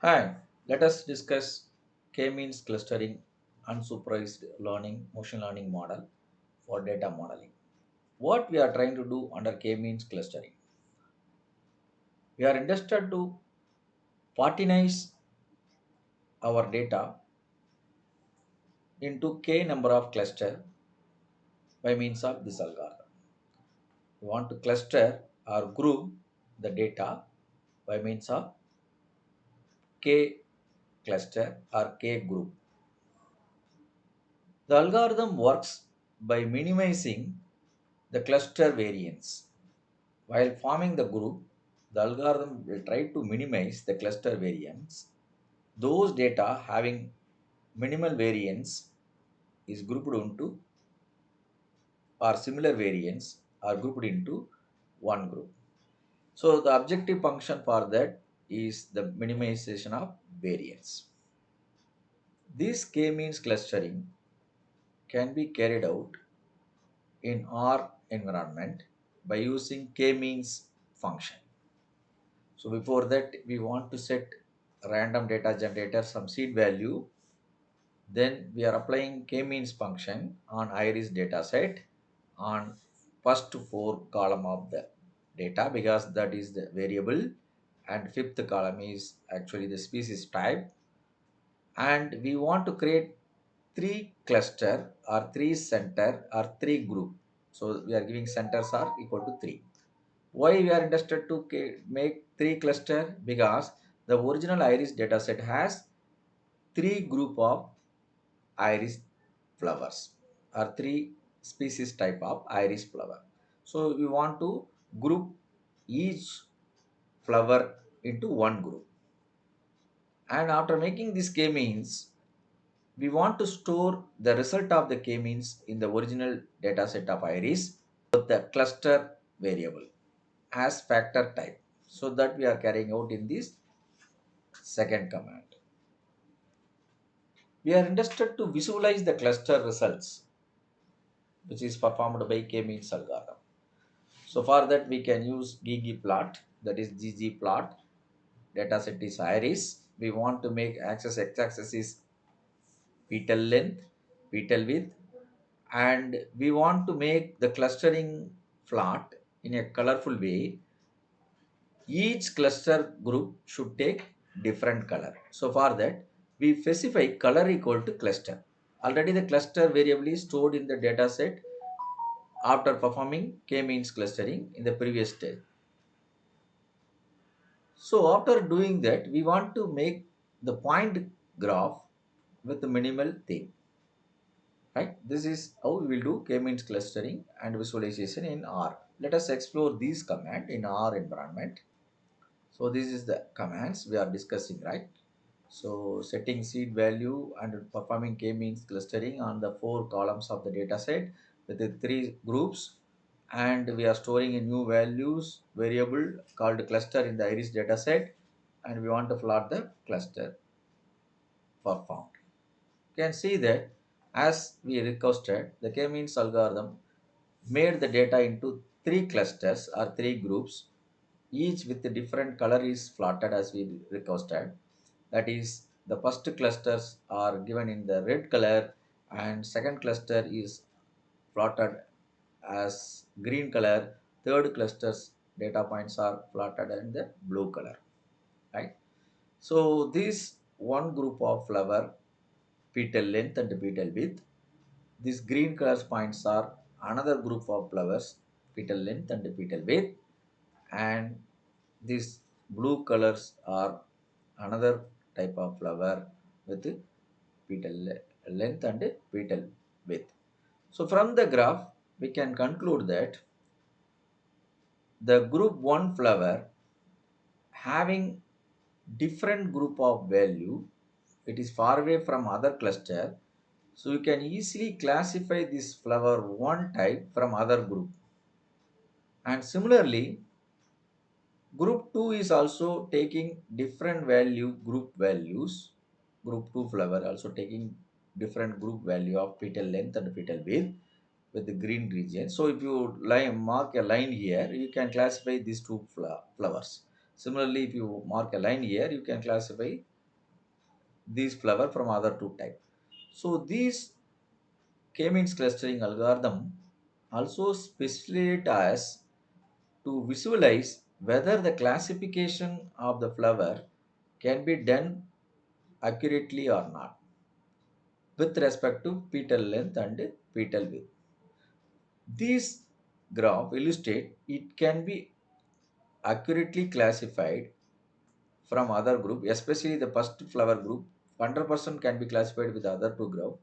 Hi, let us discuss K-means clustering unsupervised learning machine learning model for data modeling. What we are trying to do under K-means clustering? We are interested to partinize our data into K number of cluster by means of this algorithm. We want to cluster or group the data by means of K cluster or K group. The algorithm works by minimizing the cluster variance. While forming the group, the algorithm will try to minimize the cluster variance. Those data having minimal variance is grouped into or similar variance are grouped into one group. So the objective function for that is the minimization of variance. This k-means clustering can be carried out in R environment by using k-means function. So before that, we want to set random data generator some seed value. Then we are applying k-means function on iris data set on first four column of the data because that is the variable, and fifth column is actually the species type. And we want to create three cluster or three center or three group. So we are giving centers are equal to three. Why we are interested to make three cluster? Because the original iris dataset has three group of iris flowers or three species type of iris flower. So we want to group each flower into one group. And after making this k-means, we want to store the result of the k-means in the original dataset of iris with the cluster variable as factor type, so that we are carrying out in this second command. We are interested to visualize the cluster results which is performed by k-means algorithm. So for that we can use ggplot, that is ggplot. Dataset is iris. We want to make x-axis is petal length, petal width, and we want to make the clustering plot in a colorful way. Each cluster group should take different color. So for that, we specify color equal to cluster. Already the cluster variable is stored in the data set after performing k-means clustering in the previous stage. So after doing that, we want to make the point graph with the minimal thing. Right? This is how we will do k-means clustering and visualization in R. Let us explore these command in R environment. So this is the commands we are discussing, right? So setting seed value and performing k-means clustering on the four columns of the data set with the three groups, and we are storing a new values variable called cluster in the iris data set, and we want to plot the cluster performed. You can see that as we requested, the k-means algorithm made the data into three clusters or three groups, each with a different color is plotted as we requested. That is, the first clusters are given in the red color, and second cluster is plotted as green color. Third cluster's data points are plotted in the blue color. Right. So this one group of flower petal length and petal width. These green color points are another group of flowers petal length and petal width, and these blue colors are another type of flower with petal length and petal width. So from the graph we can conclude that the group 1 flower having different group of value, it is far away from other cluster, so you can easily classify this flower one type from other group. And similarly, group 2 is also taking different value group values. Group 2 flower also taking different group value of petal length and petal width with the green region. So if you mark a line here, you can classify these two flowers. Similarly, if you mark a line here, you can classify these flower from other two type. So these k-means clustering algorithm also facilitate us to visualize whether the classification of the flower can be done accurately or not with respect to petal length and petal width. These graph illustrate it can be accurately classified from other group, especially the first flower group. 100% can be classified with the other two group,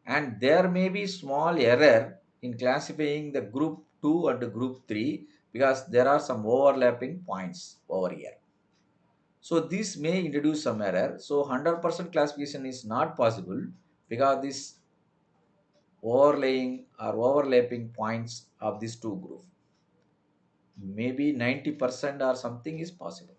and there may be small error in classifying the group 2 and group 3 because there are some overlapping points over here. So this may introduce some error. So 100% classification is not possible because this overlaying or overlapping points of these two groups, maybe 90% or something is possible.